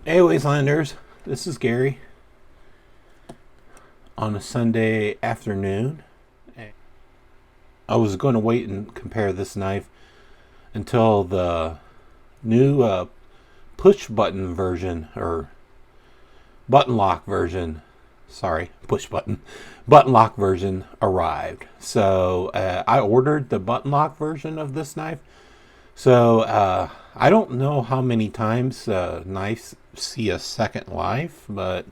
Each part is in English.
Hey Wastelanders, this is Gary on a Sunday afternoon. I was going to wait and compare this knife until the new push button version, or button lock version, sorry, push button lock version arrived. So I ordered the button lock version of this knife. So I don't know how many times knives see a second life, but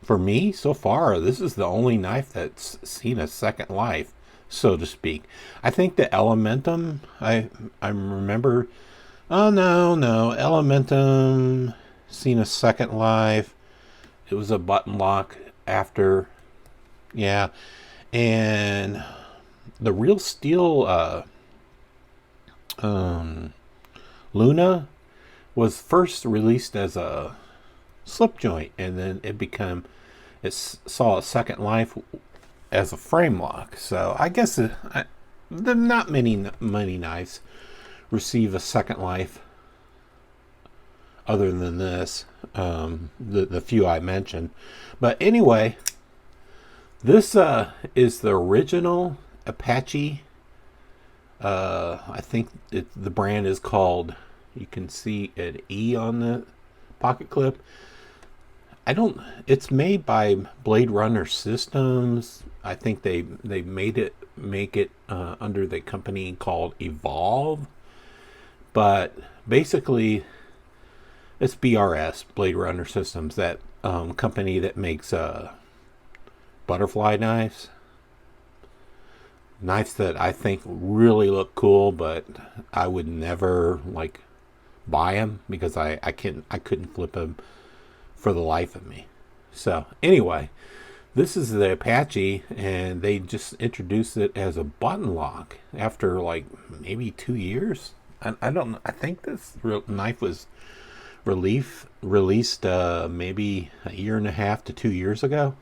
for me, so far, this is the only knife that's seen a second life, so to speak. I think the Elementum, I remember, oh no, Elementum seen a second life. It was a button lock after, yeah, and the Real Steel Luna was first released as a slip joint, and then it saw a second life as a frame lock. So I guess not many knives receive a second life other than this, the few I mentioned. But anyway, this is the original Apache. I think the brand is called, you can see an E on the pocket clip. It's made by Blade Runner Systems. I think they make it under the company called E-Volve. But basically it's BRS, Blade Runner Systems, that company that makes butterfly knives that I think really look cool, but I would never buy them because I couldn't flip them for the life of me. So anyway, this is the Apache, and they just introduced it as a button lock after maybe 2 years. I don't know. I think this knife was released maybe a year and a half to 2 years ago.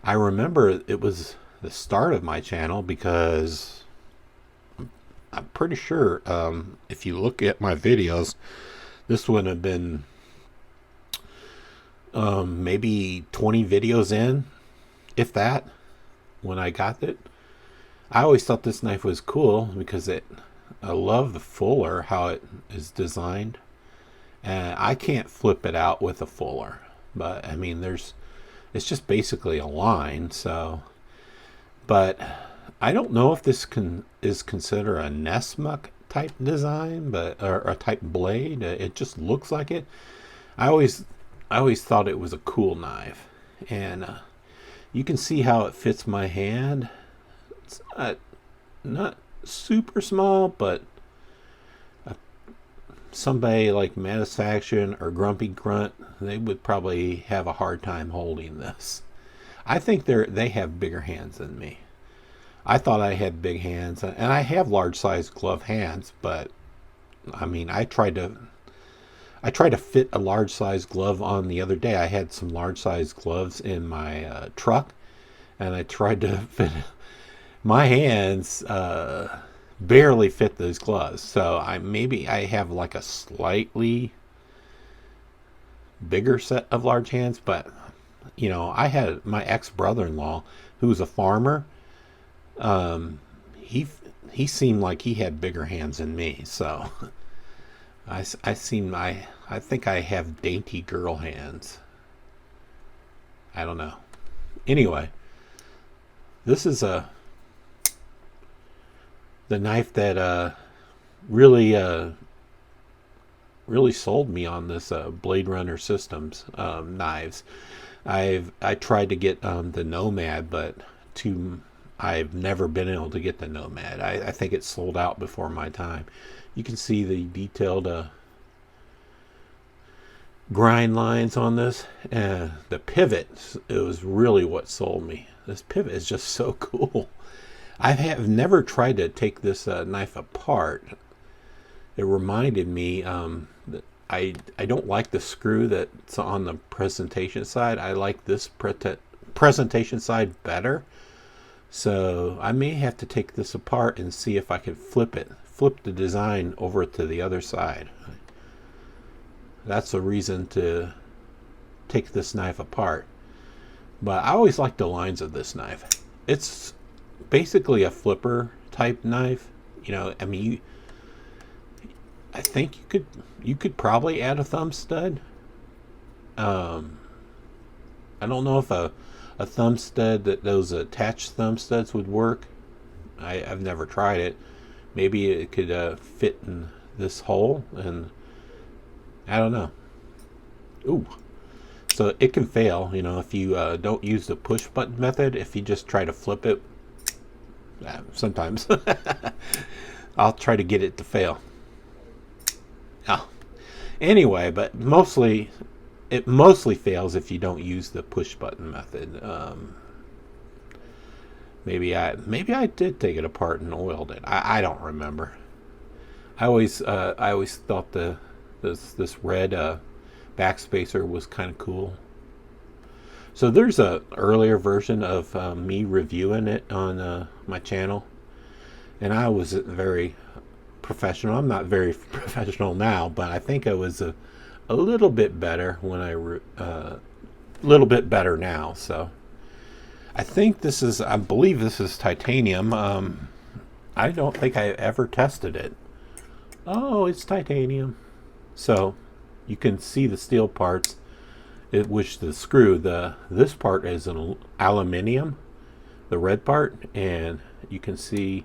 I remember it was the start of my channel because I'm pretty sure if you look at my videos, this would have been maybe 20 videos in, if that, when I got it. I always thought this knife was cool because I love the fuller, how it is designed, and I can't flip it out with a fuller, but I mean it's just basically a line. So, but I don't know if this is considered a Nessmuck type design, or a type blade. It just looks like it. I always thought it was a cool knife, and you can see how it fits my hand. It's not super small, but somebody like Mattisfaction or Grumpy Grunt, they would probably have a hard time holding this. I think they have bigger hands than me. I thought I had big hands, and I have large size glove hands, but I mean, I tried to fit a large size glove on the other day. I had some large size gloves in my truck, and I tried to fit. My hands barely fit those gloves, so maybe I have a slightly bigger set of large hands. But I had my ex-brother-in-law who was a farmer. He seemed like he had bigger hands than me, so I think I have dainty girl hands. I don't know. Anyway, this is the knife that really sold me on this Blade Runner Systems knives. I tried to get the Nomad, but I've never been able to get the Nomad. I think it sold out before my time. You can see the detailed grind lines on this. The pivot, it was really what sold me. This pivot is just so cool. I have never tried to take this knife apart. It reminded me that I don't like the screw that's on the presentation side. I like this presentation side better. So I may have to take this apart and see if I can flip it flip the design over to the other side. That's a reason to take this knife apart. But I always like the lines of this knife. It's basically a flipper type knife. You know, I mean, I think you could probably add a thumb stud. I don't know if a thumb stud, that those attached thumb studs would work. I've never tried it. Maybe it could fit in this hole, and I don't know. Ooh. So it can fail, you know, if you don't use the push button method. If you just try to flip it, sometimes I'll try to get it to fail. Oh. Anyway, but it mostly fails if you don't use the push button method. Maybe I did take it apart and oiled it. I don't remember. I always thought this red backspacer was kind of cool. So there's a earlier version of me reviewing it on my channel, and I wasn't very professional. I'm not very professional now, but I think I was a little bit better when I little bit better now. So I believe this is titanium. I don't think I ever tested it. Oh, it's titanium. So you can see the steel parts, which the screw, this part is an aluminum, the red part, and you can see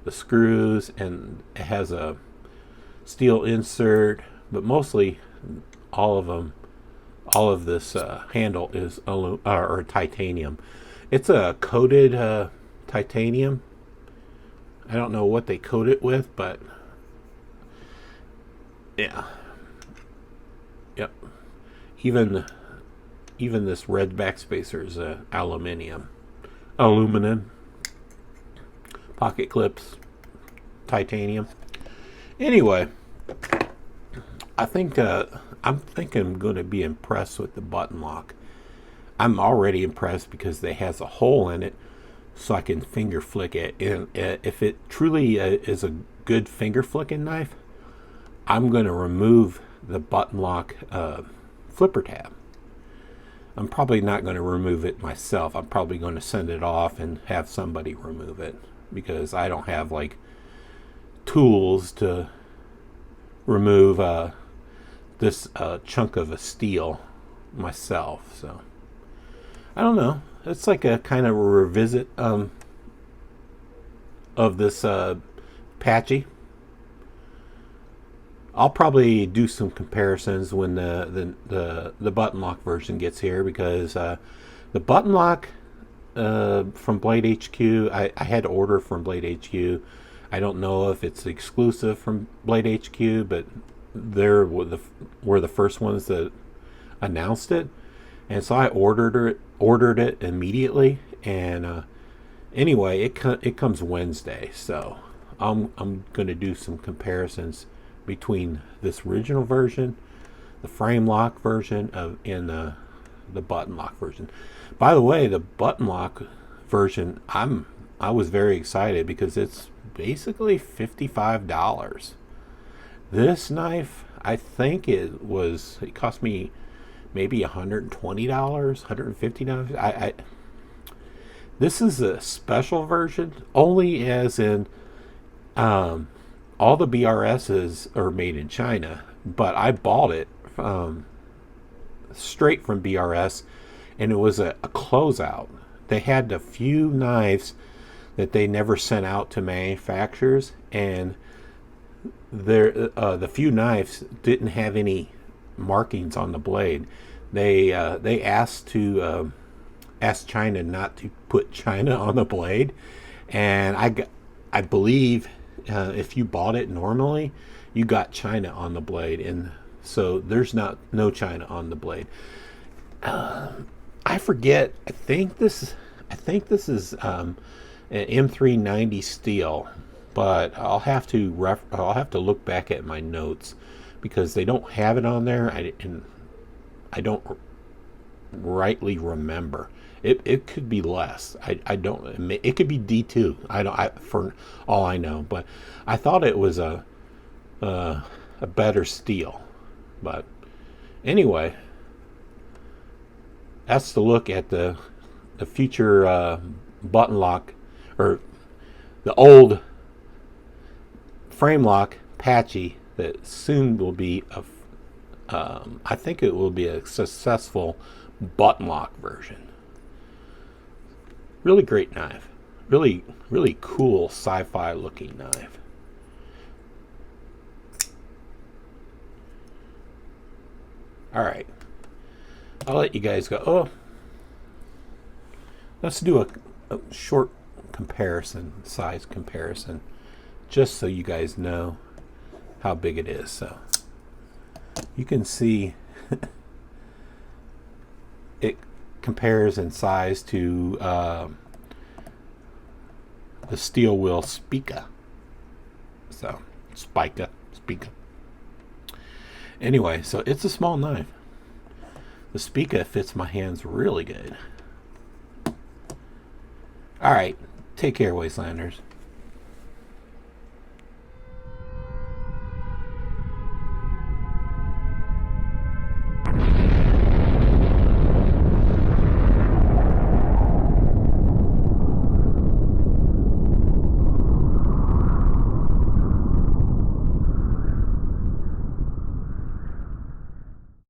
the screws, and it has a steel insert, but mostly all of this handle is or titanium. It's a coated titanium. I don't know what they coat it with, but yeah. Yep. Even this red backspacer is aluminum. Pocket clips, titanium. Anyway, I think I'm going to be impressed with the button lock. I'm already impressed because it has a hole in it, so I can finger flick it. And if it truly is a good finger flicking knife, I'm going to remove the button lock flipper tab. I'm probably not going to remove it myself. I'm probably going to send it off and have somebody remove it, because I don't have like tools to remove this chunk of a steel myself. So I don't know. It's like a kind of a revisit of this Apache. I'll probably do some comparisons when the button lock version gets here, because the button lock from Blade HQ, I had to order from Blade HQ. I don't know if it's exclusive from Blade HQ, but they were the first ones that announced it, and so I ordered it immediately. And anyway, it comes Wednesday, so I'm going to do some comparisons between this original version, the frame lock version and the button lock version. By the way, the button lock version, I was very excited because it's basically $55. This knife, I think it cost me maybe $120, $150. This is a special version, only as in all the BRSs are made in China, but I bought it straight from BRS, and it was a closeout. They had a few knives that they never sent out to manufacturers, and the few knives didn't have any markings on the blade. They asked China not to put China on the blade, and I believe if you bought it normally, you got China on the blade, and so there's no China on the blade. I forget. I think this is an M390 steel, but I'll have to look back at my notes because they don't have it on there. I don't rightly remember. It could be less. I don't. It could be D2. I don't. For all I know, but I thought it was a better steel. But anyway, that's the look at the future button lock, or the old frame lock Apache that soon will be a. I think it will be a successful button lock version. Really great knife. Really, really cool sci-fi looking knife. Alright. I'll let you guys go. Oh, let's do a short comparison, size comparison, just so you guys know how big it is. So you can see it compares in size to the steel wheel Spica. So Spica. Anyway, so it's a small knife. The Spica fits my hands really good. All right, take care, Wastelanders.